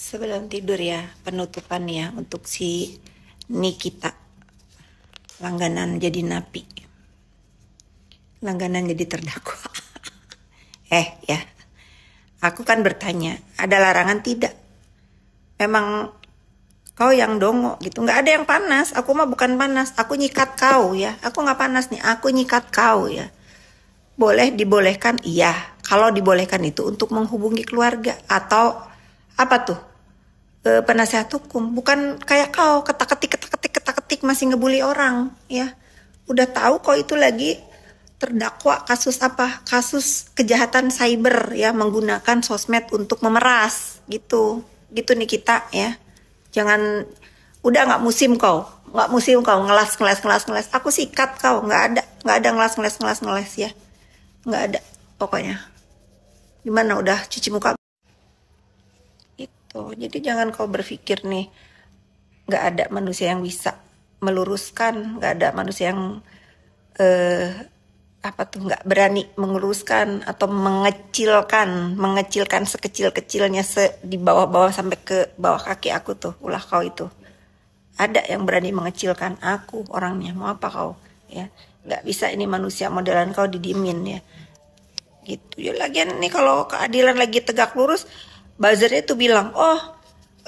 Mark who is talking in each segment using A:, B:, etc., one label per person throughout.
A: Sebelum tidur ya, penutupan ya untuk si Nikita. Langganan jadi napi. Langganan jadi terdakwa. Ya, aku kan bertanya, ada larangan tidak? Memang kau yang dongo gitu, nggak ada yang panas. Aku mah bukan panas, aku nyikat kau ya. Aku nggak panas nih, aku nyikat kau ya. Boleh dibolehkan, iya. Kalau dibolehkan itu untuk menghubungi keluarga atau apa tuh? Penasehat hukum, bukan kayak kau ketak-ketik masih ngebully orang ya. Udah tahu kau itu lagi terdakwa kasus apa? Kasus kejahatan cyber ya, menggunakan sosmed untuk memeras gitu. Gitu nih kita ya. Jangan, udah nggak musim kau ngelas. Aku sikat kau, nggak ada ngelas ya. Nggak ada pokoknya. Gimana udah cuci muka? Itu. Jadi jangan kau berpikir nih nggak ada manusia yang bisa meluruskan, nggak ada manusia yang nggak berani menguruskan atau mengecilkan sekecil-kecilnya di bawah-bawah sampai ke bawah kaki aku tuh, ulah kau itu. Ada yang berani mengecilkan aku orangnya, mau apa kau ya? Nggak bisa ini manusia modelan kau didiemin ya. Gitu ya. Lagian nih kalau keadilan lagi tegak lurus, buzzernya tuh bilang,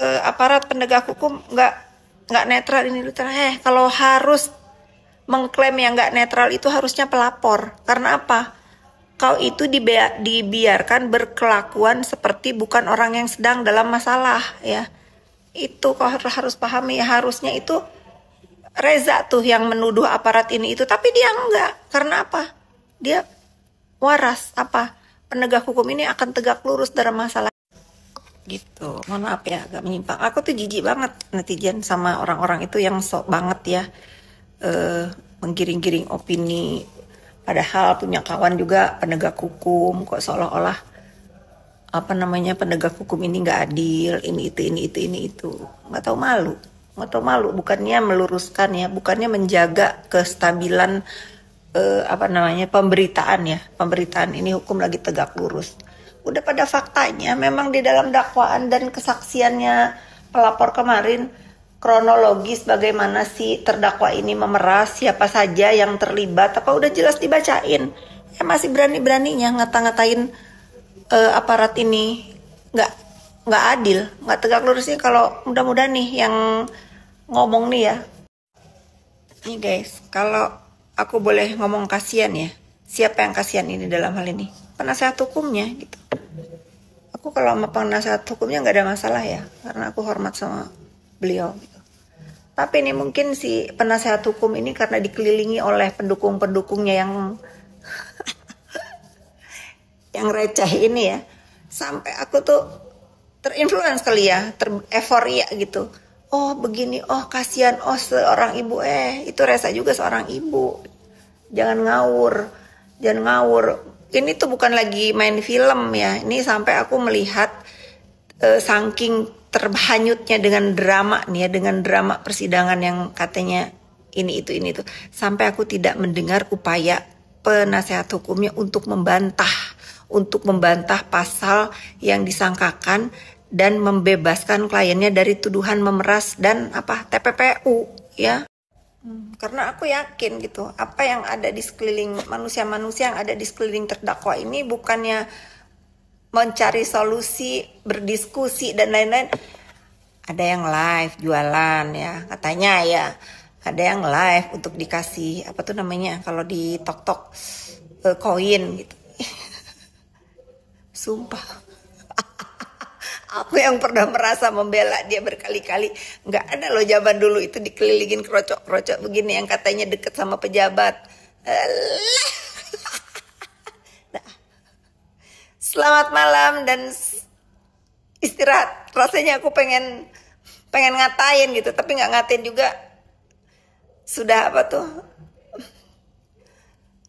A: aparat penegak hukum nggak netral ini kalau harus mengklaim yang nggak netral itu harusnya pelapor. Karena apa? Kau itu dibiarkan berkelakuan seperti bukan orang yang sedang dalam masalah ya. Itu kau harus pahami ya, harusnya itu Reza tuh yang menuduh aparat ini itu, tapi dia enggak. Karena apa? Dia waras apa? Penegak hukum ini akan tegak lurus dalam masalah gitu. Mohon maaf ya agak menyimpang. Aku tuh jijik banget netizen sama orang-orang itu yang sok banget ya menggiring-giring opini, padahal punya kawan juga penegak hukum, kok seolah-olah penegak hukum ini nggak adil, ini itu nggak tahu malu, bukannya meluruskan ya, bukannya menjaga kestabilan pemberitaan ini hukum lagi tegak lurus. Udah pada faktanya memang di dalam dakwaan dan kesaksiannya pelapor kemarin, kronologis bagaimana si terdakwa ini memeras, siapa saja yang terlibat, apa udah jelas dibacain. Masih berani-beraninya ngata-ngatain aparat ini nggak adil, nggak tegak lurusnya. Kalau mudah-mudahan nih yang ngomong nih ya, nih guys, kalau aku boleh ngomong kasihan ya, siapa yang kasihan ini dalam hal ini? Penasehat hukumnya gitu. Aku kalau sama penasehat hukumnya nggak ada masalah ya, karena aku hormat sama beliau gitu. Tapi ini mungkin si penasehat hukum ini karena dikelilingi oleh pendukung-pendukungnya yang receh ini ya, sampai aku tuh terinfluence kali ya, euforia gitu. Oh begini, oh kasihan, oh seorang ibu, itu Reza juga seorang ibu. Jangan ngawur. Ini tuh bukan lagi main film ya. Ini sampai aku melihat saking terhanyutnya dengan drama nih ya, dengan drama persidangan yang katanya ini itu. Sampai aku tidak mendengar upaya penasehat hukumnya untuk membantah pasal yang disangkakan dan membebaskan kliennya dari tuduhan memeras dan TPPU ya. Karena aku yakin gitu, apa yang ada di sekeliling manusia-manusia yang ada di sekeliling terdakwa ini bukannya mencari solusi, berdiskusi dan lain-lain. Ada yang live jualan ya, katanya ya. Ada yang live untuk dikasih apa tuh namanya kalau di tok-tok koin gitu. Sumpah. Aku yang pernah merasa membela dia berkali-kali, nggak ada loh zaman dulu itu dikelilingin kerocok-kerocok begini yang katanya deket sama pejabat. Nah, selamat malam dan istirahat. Rasanya aku pengen ngatain gitu, tapi nggak ngatain juga.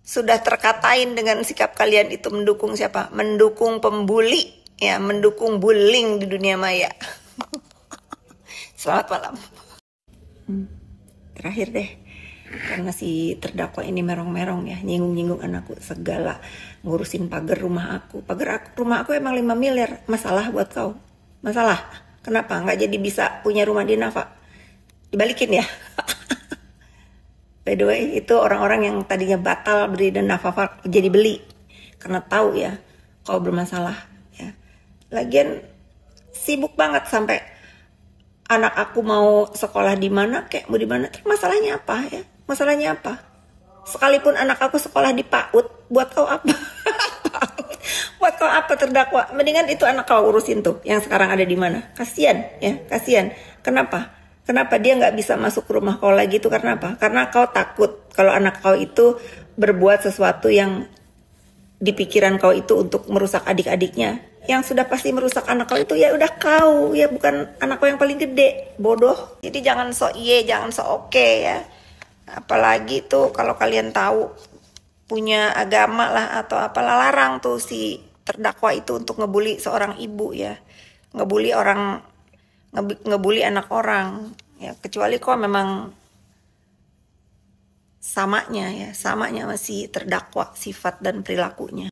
A: Sudah terkatain dengan sikap kalian itu mendukung siapa? Mendukung pembuli. Ya, mendukung bullying di dunia maya. Selamat malam. Terakhir deh, karena si terdakwa ini merong-merong ya, nyinggung-nyinggung anakku segala, ngurusin pagar rumah aku. Rumah aku emang 5 miliar. Masalah buat kau? Masalah? Kenapa nggak jadi bisa punya rumah di Nafa? Dibalikin ya. By the way, itu orang-orang yang tadinya batal beli di Nafa jadi beli karena tahu ya kalau bermasalah ya. Lagian sibuk banget sampai anak aku mau sekolah di mana kayak mau di mana. Masalahnya apa ya? Masalahnya apa? Sekalipun anak aku sekolah di PAUD, buat kau apa? Buat kau apa terdakwa? Mendingan itu anak kau urusin tuh, yang sekarang ada di mana. Kasian ya, kasian. Kenapa? Kenapa dia nggak bisa masuk ke rumah kau lagi itu karena apa? Karena kau takut kalau anak kau itu berbuat sesuatu yang di pikiran kau itu untuk merusak adik-adiknya. Yang sudah pasti merusak anak kau itu ya udah kau, ya bukan anak kau yang paling gede, bodoh. Jadi jangan so iye, jangan so oke ya. Apalagi tuh kalau kalian tahu punya agama lah atau apalah, larang tuh si terdakwa itu untuk ngebully seorang ibu ya, ngebully orang, ngebully anak orang ya, kecuali kok memang samanya masih terdakwa sifat dan perilakunya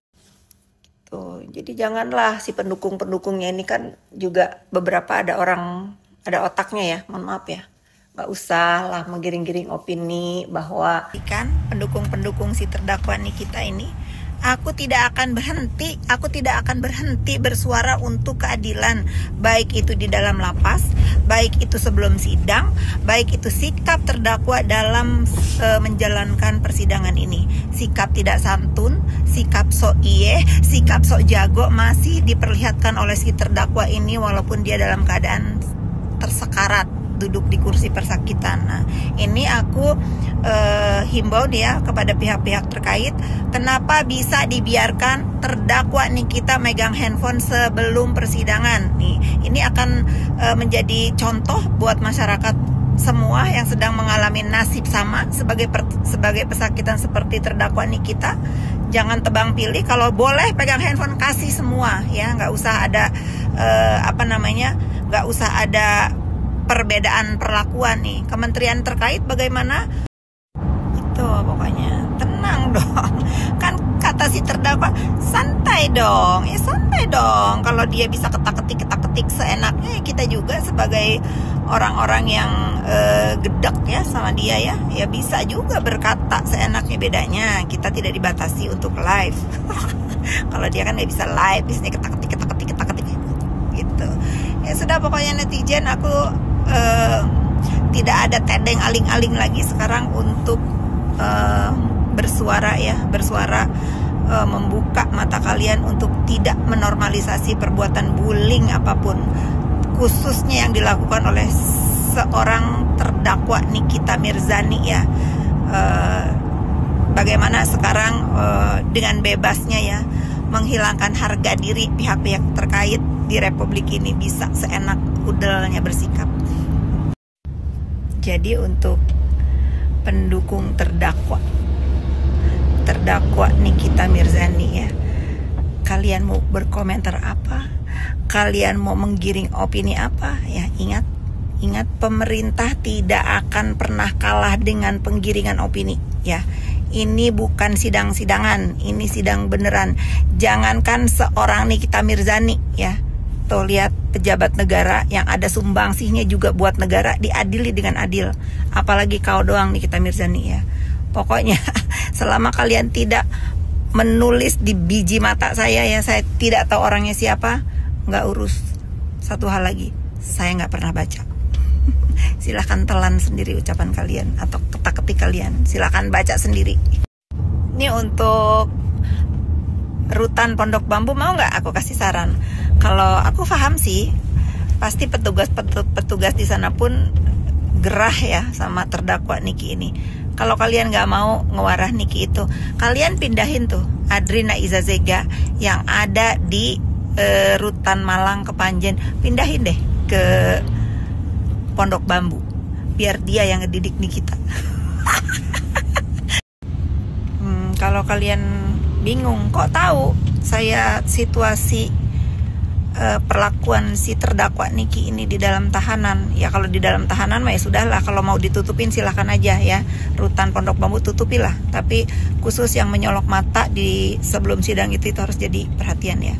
A: tuh. Jadi janganlah si pendukung-pendukungnya ini kan juga beberapa ada orang ada otaknya ya, mohon maaf ya. Gak usah lah menggiring-giring opini bahwa kan pendukung-pendukung si terdakwa Nikita ini, aku tidak akan berhenti bersuara untuk keadilan, baik itu di dalam lapas, baik itu sebelum sidang, baik itu sikap terdakwa dalam menjalankan persidangan ini. Sikap tidak santun, sikap sok iye, sikap sok jago masih diperlihatkan oleh si terdakwa ini walaupun dia dalam keadaan tersekarat, duduk di kursi persakitan. Nah, ini aku himbau dia kepada pihak-pihak terkait, kenapa bisa dibiarkan terdakwa Nikita megang handphone sebelum persidangan. Nih, ini akan menjadi contoh buat masyarakat semua yang sedang mengalami nasib sama sebagai pesakitan seperti terdakwa Nikita. Jangan tebang pilih, kalau boleh pegang handphone kasih semua ya, nggak usah ada nggak usah ada perbedaan perlakuan nih. Kementerian terkait bagaimana? Itu pokoknya tenang dong. Kan kata si terdakwa santai dong. Ya santai dong. Kalau dia bisa ketak-ketik seenaknya, kita juga sebagai orang-orang yang gedek ya sama dia ya, ya bisa juga berkata seenaknya. Bedanya kita tidak dibatasi untuk live. Kalau dia kan nggak bisa live, bisnya ketak-ketik gitu. Ya sudah, pokoknya netizen, aku tidak ada tedeng aling-aling lagi sekarang untuk bersuara membuka mata kalian untuk tidak menormalisasi perbuatan bullying apapun, khususnya yang dilakukan oleh seorang terdakwa Nikita Mirzani ya. Bagaimana sekarang dengan bebasnya ya menghilangkan harga diri pihak-pihak terkait di Republik ini, bisa seenak udelnya bersikap. Jadi untuk pendukung terdakwa Nikita Mirzani ya, kalian mau berkomentar apa? Kalian mau menggiring opini apa? Ya ingat pemerintah tidak akan pernah kalah dengan penggiringan opini ya. Ini bukan sidang-sidangan, ini sidang beneran. Jangankan seorang Nikita Mirzani ya, tuh lihat pejabat negara yang ada sumbangsihnya juga buat negara diadili dengan adil. Apalagi kau doang Nikita Mirzani ya. Pokoknya selama kalian tidak menulis di biji mata saya ya, saya tidak tahu orangnya siapa, nggak urus. Satu hal lagi, saya nggak pernah baca. Silahkan telan sendiri ucapan kalian atau ketik kalian, silahkan baca sendiri. Ini untuk Rutan Pondok Bambu, mau nggak aku kasih saran? Kalau aku paham sih, pasti petugas di sana pun gerah ya sama terdakwa Niki ini. Kalau kalian nggak mau ngewarah Niki itu, kalian pindahin tuh Adrina Izazega yang ada di Rutan Malang Kepanjen, pindahin deh ke Pondok Bambu, biar dia yang ngedidik Nikita. Kalau kalian bingung, kok tahu saya situasi perlakuan si terdakwa Niki ini di dalam tahanan? Ya kalau di dalam tahanan mah ya sudahlah, kalau mau ditutupin silahkan aja ya, Rutan Pondok Bambu tutupilah. Tapi khusus yang menyolok mata di sebelum sidang itu harus jadi perhatian ya.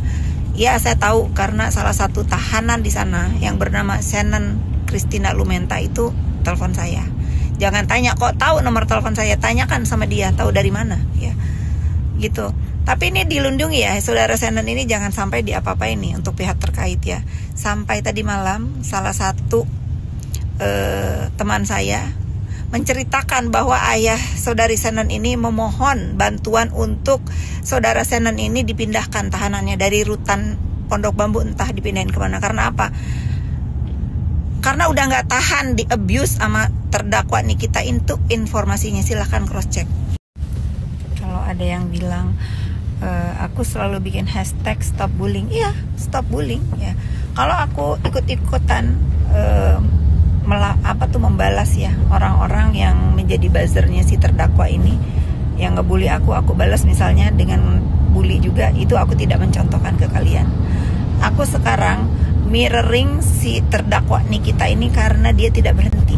A: Ya, saya tahu karena salah satu tahanan di sana yang bernama Shannon Christina Lumenta itu telepon saya. Jangan tanya kok tahu nomor telepon saya, tanyakan sama dia tahu dari mana ya. Gitu. Tapi ini dilindungi ya, saudara Shannon ini jangan sampai diapa-apain nih untuk pihak terkait ya. Sampai tadi malam salah satu teman saya menceritakan bahwa ayah saudari Shannon ini memohon bantuan untuk saudara Shannon ini dipindahkan tahanannya dari rutan Pondok Bambu, entah dipindahin kemana. Karena apa? Karena udah nggak tahan di abuse sama terdakwa Nikita. Itu informasinya, silahkan cross check. Kalau ada yang bilang aku selalu bikin hashtag stop bullying, iya stop bullying ya. Kalau aku ikut-ikutan membalas ya orang-orang yang menjadi buzzernya si terdakwa ini yang ngebully aku balas misalnya dengan bully juga, itu aku tidak mencontohkan ke kalian. Aku sekarang mirroring si terdakwa Nikita ini karena dia tidak berhenti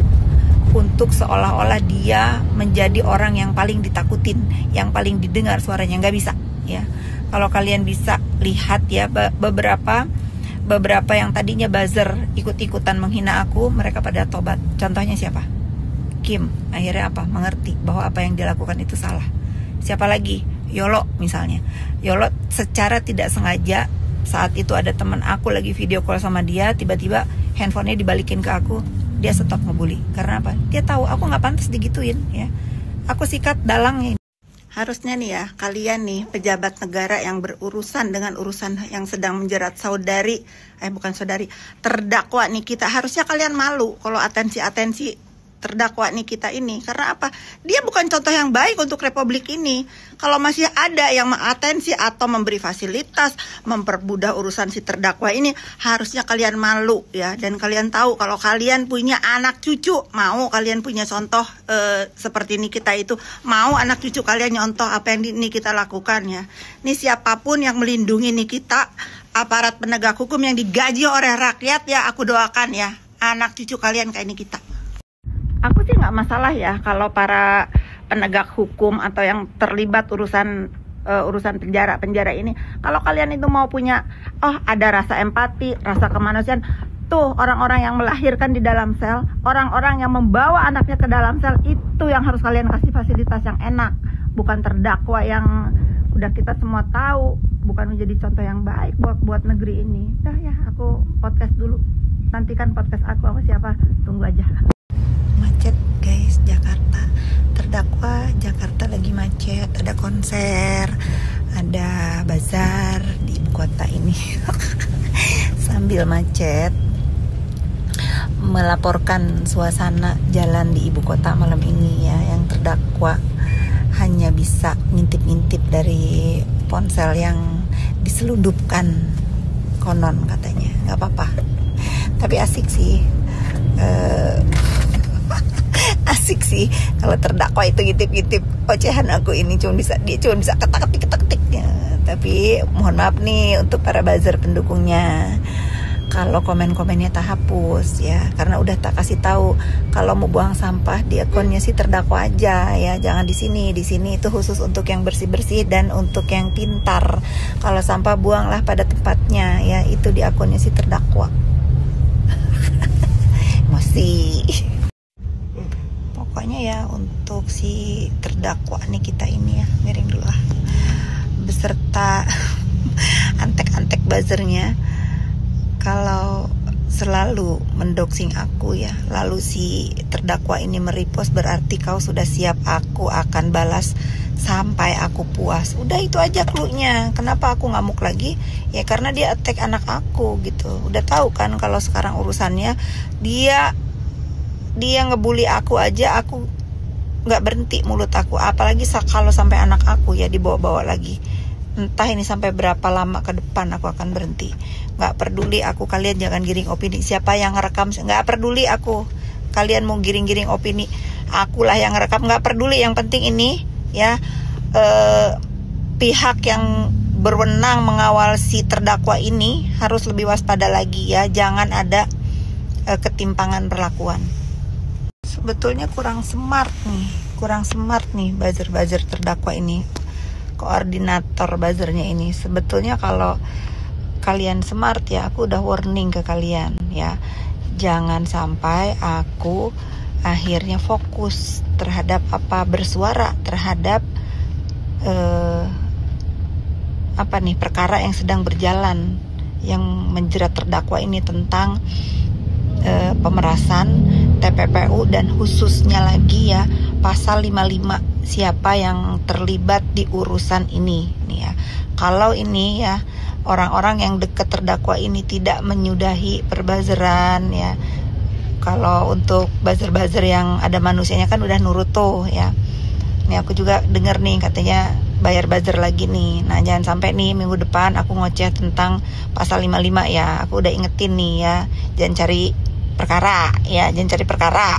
A: untuk seolah-olah dia menjadi orang yang paling ditakutin, yang paling didengar suaranya. Nggak bisa ya. Kalau kalian bisa lihat ya, beberapa yang tadinya buzzer ikut-ikutan menghina aku, mereka pada tobat. Contohnya siapa? Kim. Akhirnya apa? Mengerti bahwa apa yang dilakukan itu salah. Siapa lagi? Yolo misalnya. Yolo secara tidak sengaja, saat itu ada teman aku lagi video call sama dia, tiba-tiba handphonenya dibalikin ke aku, dia stop ngebully. Karena apa? Dia tahu aku nggak pantas digituin ya. Aku sikat dalang. Harusnya nih ya, kalian nih pejabat negara yang berurusan dengan urusan yang sedang menjerat terdakwa Nikita, harusnya kalian malu kalau atensi terdakwa Nikita ini. Karena apa? Dia bukan contoh yang baik untuk republik ini. Kalau masih ada yang mengatensi atau memberi fasilitas, mempermudah urusan si terdakwa ini, harusnya kalian malu ya. Dan kalian tahu kalau kalian punya anak cucu, mau kalian punya contoh seperti Nikita itu, mau anak cucu kalian nyontoh apa yang Nikita lakukan ya. Ini siapapun yang melindungi Nikita, aparat penegak hukum yang digaji oleh rakyat ya, aku doakan ya anak cucu kalian kayak Nikita. Aku sih nggak masalah ya kalau para penegak hukum atau yang terlibat urusan penjara ini, kalau kalian itu mau punya ada rasa empati, rasa kemanusiaan, tuh orang-orang yang melahirkan di dalam sel, orang-orang yang membawa anaknya ke dalam sel, itu yang harus kalian kasih fasilitas yang enak, bukan terdakwa yang udah kita semua tahu bukan menjadi contoh yang baik buat negeri ini. Dah ya, aku podcast dulu. Nantikan podcast aku sama siapa, tunggu aja. Macet guys, Jakarta. Terdakwa Jakarta lagi macet, ada konser, ada bazar di ibu kota ini. Sambil macet, melaporkan suasana jalan di ibu kota malam ini ya. Yang terdakwa hanya bisa ngintip-ngintip dari ponsel yang diselundupkan, konon katanya. Nggak apa-apa, tapi asik sih. Asik sih kalau terdakwa itu ngintip-ngintip ocehan aku ini, dia cuma bisa ketak-ketik ya. Tapi mohon maaf nih untuk para buzzer pendukungnya, kalau komen-komennya tak hapus ya, karena udah tak kasih tahu kalau mau buang sampah di akunnya sih terdakwa aja ya, jangan di sini itu khusus untuk yang bersih-bersih dan untuk yang pintar. Kalau sampah buanglah pada tempatnya ya, itu di akunnya sih terdakwa. Masih pokoknya ya, untuk si terdakwa Nikita ini ya, miring dulu beserta antek-antek buzzernya, kalau selalu mendoxing aku ya, lalu si terdakwa ini merepost, berarti kau sudah siap aku akan balas sampai aku puas. Udah itu aja cluenya. Kenapa aku ngamuk lagi? Ya karena dia attack anak aku gitu. Udah tahu kan kalau sekarang urusannya dia ngebully aku aja, aku nggak berhenti mulut aku, apalagi kalau sampai anak aku ya dibawa-bawa lagi. Entah ini sampai berapa lama ke depan aku akan berhenti. Nggak peduli aku, kalian jangan giring opini siapa yang ngerekam, nggak peduli aku. Kalian mau giring-giring opini, akulah yang ngerekam, nggak peduli. Yang penting ini ya, pihak yang berwenang mengawal si terdakwa ini harus lebih waspada lagi ya, jangan ada ketimpangan perlakuan. Sebetulnya kurang smart nih buzzer terdakwa ini, koordinator buzzernya ini. Sebetulnya kalau kalian smart ya, aku udah warning ke kalian ya. Jangan sampai aku akhirnya fokus terhadap bersuara terhadap perkara yang sedang berjalan yang menjerat terdakwa ini tentang pemerasan, TPPU, dan khususnya lagi ya pasal 55, siapa yang terlibat di urusan ini nih ya. Kalau ini ya orang-orang yang dekat terdakwa ini tidak menyudahi perbuzzeran ya. Kalau untuk buzzer-buzzer yang ada manusianya kan udah nurut tuh ya. Nih aku juga denger nih katanya bayar buzzer lagi nih. Nah jangan sampai nih minggu depan aku ngoceh tentang pasal 55 ya. Aku udah ingetin nih ya, jangan cari perkara ya, jangan cari perkara.